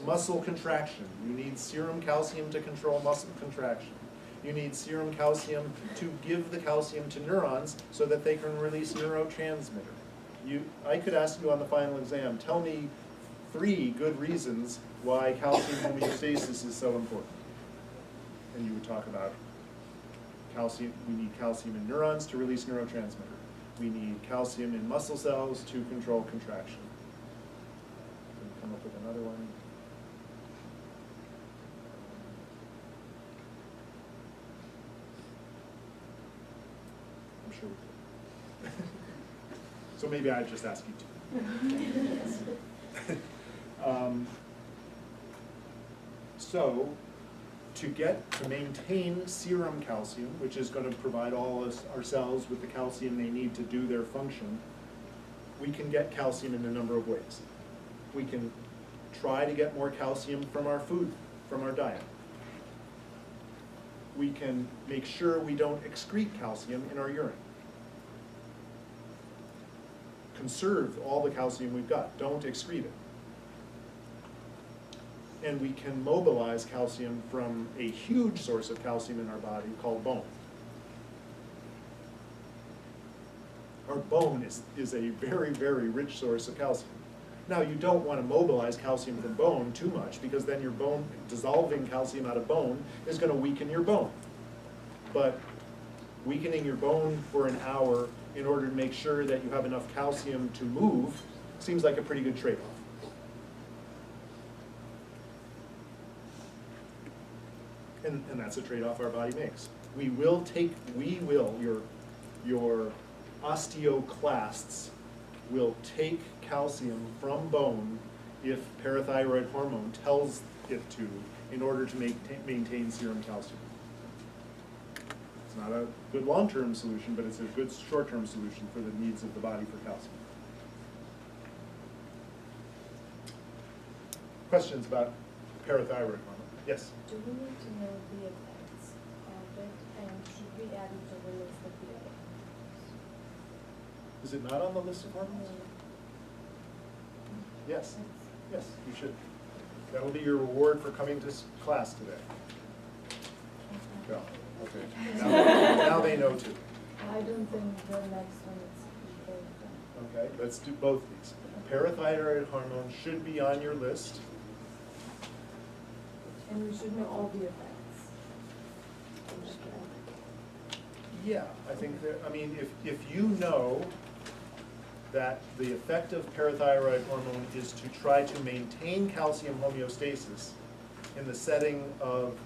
A: Muscle contraction. You need serum calcium to control muscle contraction. You need serum calcium to give the calcium to neurons so that they can release neurotransmitter. I could ask you on the final exam, tell me 3 good reasons why calcium homeostasis is so important. And you would talk about calcium. We need calcium in neurons to release neurotransmitter. We need calcium in muscle cells to control contraction. Can you come up with another one? I'm sure we could. So maybe I just ask you to. So, to maintain serum calcium, which is going to provide all our cells with the calcium they need to do their function, we can get calcium in a number of ways. We can try to get more calcium from our food, from our diet. We can make sure we don't excrete calcium in our urine. Conserve all the calcium we've got, don't excrete it. And we can mobilize calcium from a huge source of calcium in our body called bone. Our bone is a very, very rich source of calcium. Now, you don't want to mobilize calcium from bone too much, because then your bone, dissolving calcium out of bone is going to weaken your bone. But weakening your bone for an hour in order to make sure that you have enough calcium to move seems like a pretty good trade-off. And that's a trade-off our body makes. Your osteoclasts will take calcium from bone if parathyroid hormone tells it to, in order to maintain serum calcium. It's not a good long-term solution, but it's a good short-term solution for the needs of the body for calcium. Questions about parathyroid hormone? Yes?
G: Do we need to know the effects of it, and should we add it to the list of the other
A: Is it not on the list of hormones?
G: hormones?
A: Yes. Yes, you should. That will be your reward for coming to class today. Go.
F: Okay.
A: Now they know too.
G: I don't think the next one is important.
A: Okay, let's do both these. Parathyroid hormone should be on your list.
G: And we should know all the effects.
A: Yeah, I think that, I mean, if you know that the effect of parathyroid hormone is to try to maintain calcium homeostasis in the setting of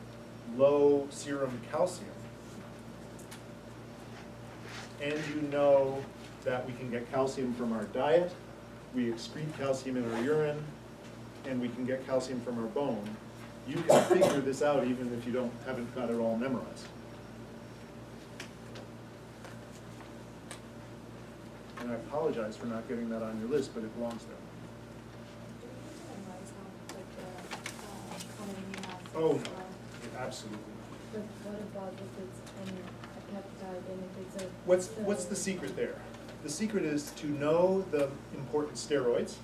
A: low serum calcium, and you know that we can get calcium from our diet, we excrete calcium in our urine, and we can get calcium from our bone, you can figure this out even if you haven't got it all memorized. And I apologize for not getting that on your list, but it belongs there. Oh, no, absolutely not.
G: But what about if it's a peptide and if it's a...
A: What's the secret there? The secret is to know the important steroids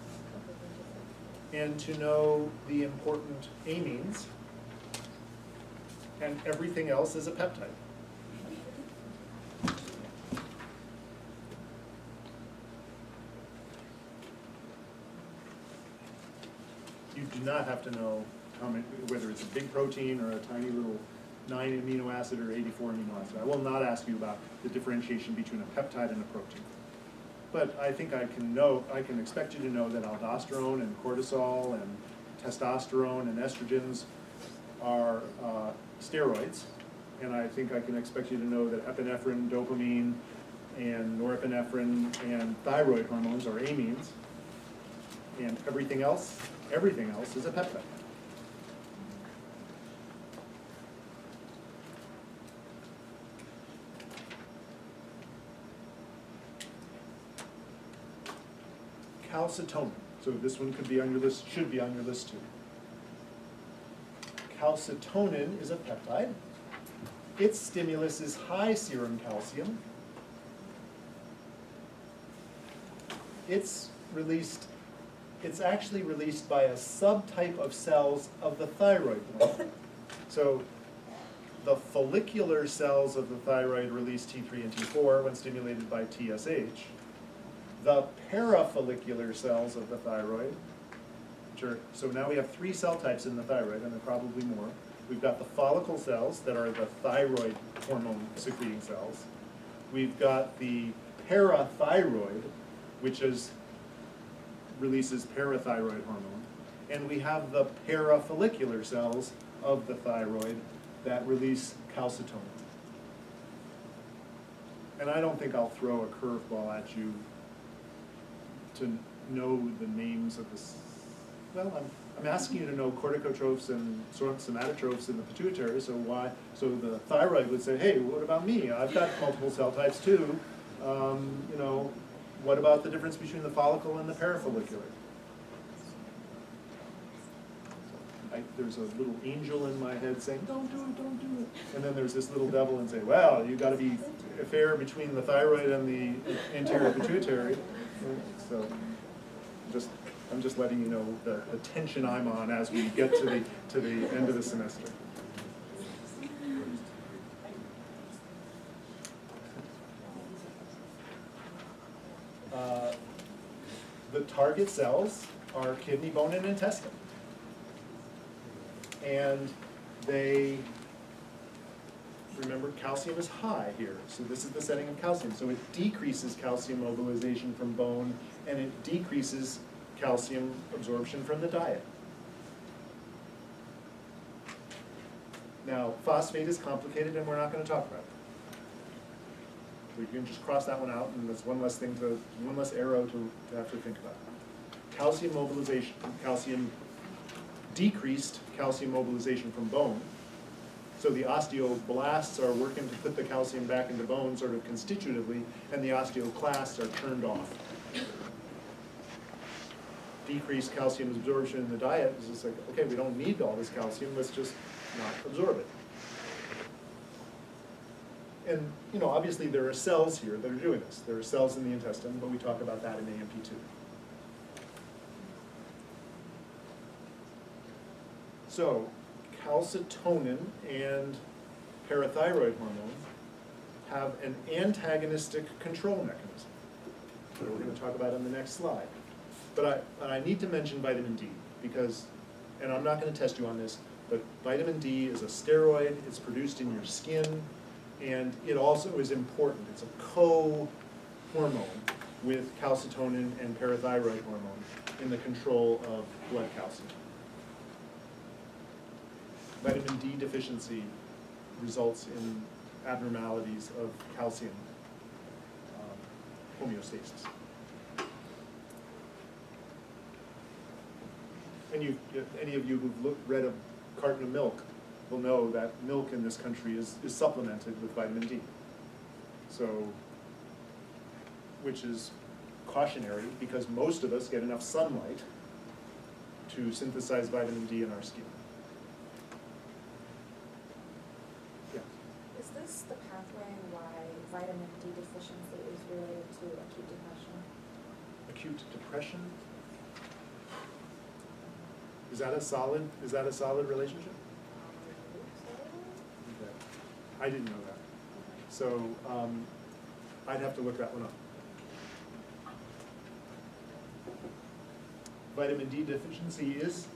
A: and to know the important amines, and everything else is a peptide. You do not have to know how many, whether it's a big protein or a tiny little 9 amino acid or 84 amino acid. I will not ask you about the differentiation between a peptide and a protein. But I think I can expect you to know that aldosterone and cortisol and testosterone and estrogens are steroids. And I think I can expect you to know that epinephrine, dopamine, and norepinephrine and thyroid hormones are amines. And everything else is a peptide. Calcitonin. So this one could be on your list, should be on your list too. Calcitonin is a peptide. Its stimulus is high serum calcium. It's actually released by a subtype of cells of the thyroid gland. So the follicular cells of the thyroid release T3 and T4 when stimulated by TSH. The parafollicular cells of the thyroid, so now we have 3 cell types in the thyroid, and there are probably more. We've got the follicle cells that are the thyroid hormone secreting cells. We've got the parathyroid, which releases parathyroid hormone. And we have the parafollicular cells of the thyroid that release calcitonin. And I don't think I'll throw a curveball at you to know the names of well, I'm asking you to know corticotrophs and somatotrophs in the pituitary, so the thyroid would say, hey, what about me? I've got multiple cell types too. What about the difference between the follicle and the parafollicular? There's a little angel in my head saying, don't do it, don't do it. And then there's this little devil and say, well, you've got to be fair between the thyroid and the anterior pituitary. So I'm just letting you know the tension I'm on as we get to the end of the semester. The target cells are kidney, bone, and intestine. And they, remember, calcium is high here, so this is the setting of calcium. So it decreases calcium mobilization from bone, and it decreases calcium absorption from the diet. Now, phosphate is complicated, and we're not going to talk about it. We can just cross that one out, and that's one less arrow to have to think about. Calcium mobilization, decreased calcium mobilization from bone. So the osteoblasts are working to put the calcium back into bone sort of constitutively, and the osteoclasts are turned off. Decreased calcium absorption in the diet is just like, okay, we don't need all this calcium, let's just not absorb it. And, you know, obviously there are cells here that are doing this. There are cells in the intestine, but we talk about that in AMP2. So, calcitonin and parathyroid hormone have an antagonistic control mechanism that we're going to talk about on the next slide. But I need to mention vitamin D because, and I'm not going to test you on this, but vitamin D is a steroid, it's produced in your skin, and it also is important. It's a co-hormone with calcitonin and parathyroid hormone in the control of blood calcium. Vitamin D deficiency results in abnormalities of calcium homeostasis. And any of you who've read a carton of milk will know that milk in this country is supplemented with vitamin D. So, which is cautionary because most of us get enough sunlight to synthesize vitamin D in our skin. Yeah.
C: Is this the pathway why vitamin D deficiency is related to acute depression?
A: Acute depression? Is that a solid relationship? Okay. I didn't know that. So I'd have to look that one up. Vitamin D deficiency is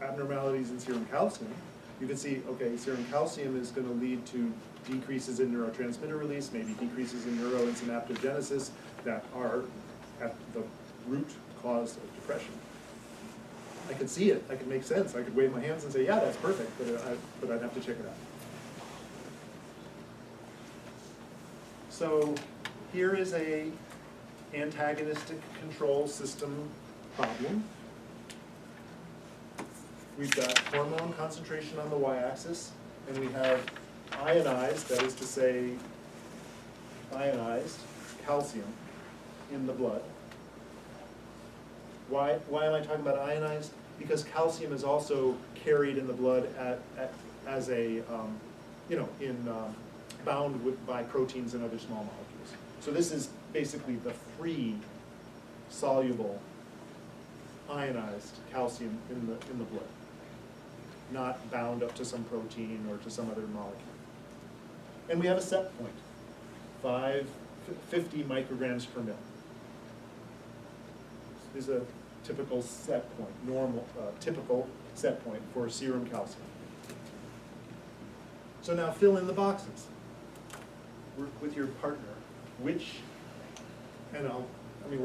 A: abnormalities in serum calcium. You can see, okay, serum calcium is going to lead to decreases in neurotransmitter release, maybe decreases in neuro and synaptogenesis that are at the root cause of depression. I could see it, I could make sense, I could wave my hands and say, yeah, that's perfect, but I'd have to check it out. So here is a antagonistic control system problem. We've got hormone concentration on the y-axis, and we have ionized, that is to say, ionized calcium in the blood. Why am I talking about ionized? Because calcium is also carried in the blood as a, bound by proteins and other small molecules. So this is basically the free soluble ionized calcium in the blood, not bound up to some protein or to some other molecule. And we have a set point, 50 micrograms per mil. Is a typical set point, typical set point for serum calcium. So now fill in the boxes. Work with your partner. We're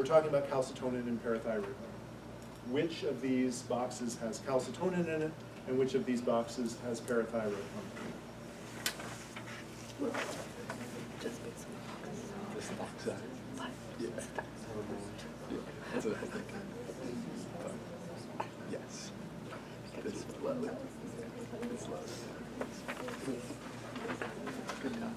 A: talking about calcitonin and parathyroid. Which of these boxes has calcitonin in it, and which of these boxes has parathyroid hormone?
F: This box size. Yeah. Yeah. That's what I think. Yes. This low. This low. Good job.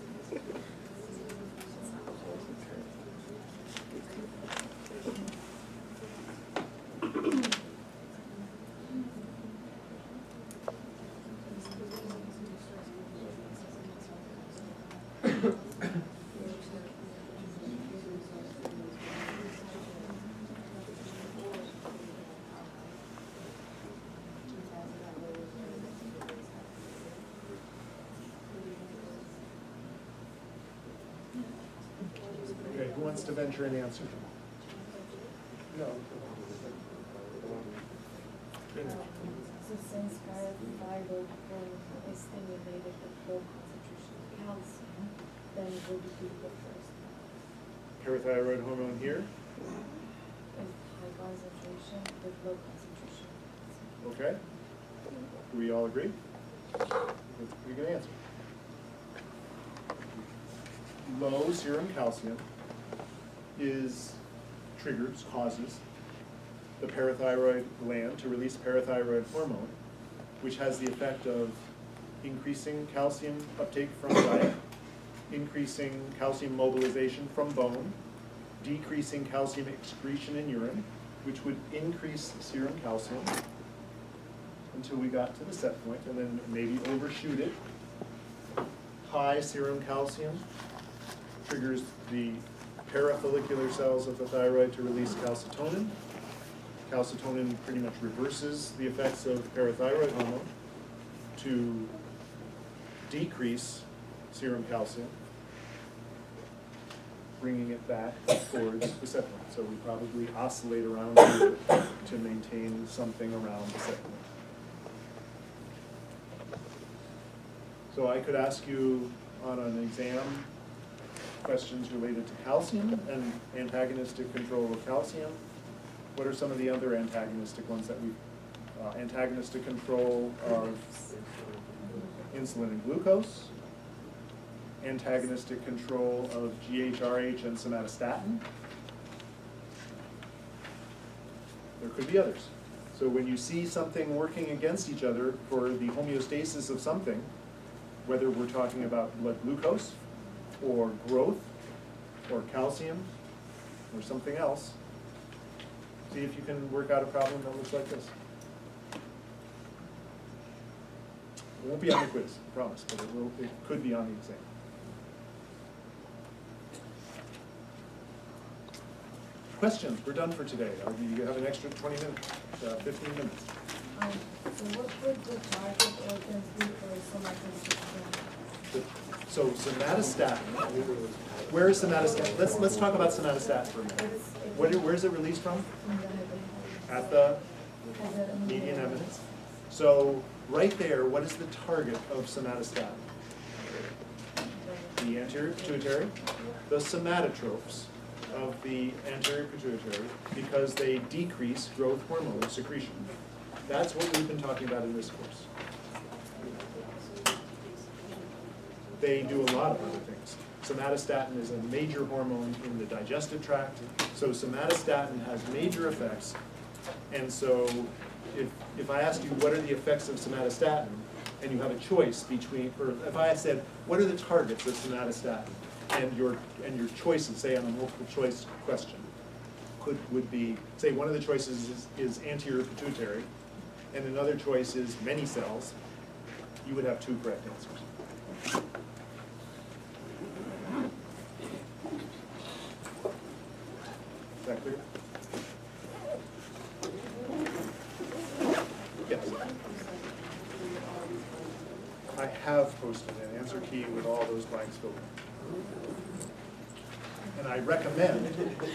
A: Okay, who wants to venture an answer? No.
G: So since parathyroid hormone is stimulated with low concentration of calcium, then it would be the first.
A: Parathyroid hormone here,
G: And high concentration with low concentration of calcium.
A: okay? Do we all agree? That's a pretty good answer. Low serum calcium causes the parathyroid gland to release parathyroid hormone, which has the effect of increasing calcium uptake from diet, increasing calcium mobilization from bone, decreasing calcium excretion in urine, which would increase serum calcium until we got to the set point, and then maybe overshoot it. High serum calcium triggers the parafollicular cells of the thyroid to release calcitonin. Calcitonin pretty much reverses the effects of parathyroid hormone to decrease serum calcium, bringing it back towards the set point. So we probably oscillate around here to maintain something around the set point. So I could ask you on an exam questions related to calcium and antagonistic control of calcium. What are some of the other antagonistic ones that we, antagonistic control of insulin and glucose, antagonistic control of GHRH and somatostatin. There could be others. So when you see something working against each other for the homeostasis of something, whether we're talking about blood glucose, or growth, or calcium, or something else, see if you can work out a problem that looks like this. It won't be on the quiz, I promise, but it could be on the exam. Questions? We're done for today. You have an extra 20 minutes, 15 minutes.
G: So what would the target organs be for somatostatin?
A: So somatostatin, where is somatostatin? Let's talk about somatostatin for a minute. Where is it released from? At the median eminence. So right there, what is the target of somatostatin? The anterior pituitary, the somatotropes of the anterior pituitary, because they decrease growth hormone secretion. That's what we've been talking about in this course. They do a lot of other things. Somatostatin is a major hormone in the digestive tract, so somatostatin has major effects. And so if I asked you what are the effects of somatostatin, and you have a choice between, or if I said, what are the targets of somatostatin, and your choices, say on a multiple choice question, would be, say one of the choices is anterior pituitary, and another choice is many cells, you would have two correct answers. Is that clear? Yes. I have posted an answer key with all those blanks filled in. And I recommend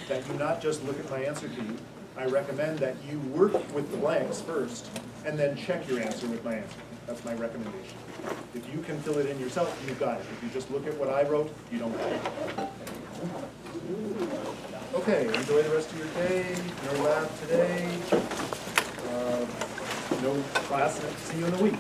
A: that you not just look at my answer key, I recommend that you work with the blanks first and then check your answer with my answer. That's my recommendation. If you can fill it in yourself, you've got it. If you just look at what I wrote, you don't have it. Okay, enjoy the rest of your day. No lab today. No class. See you in a week.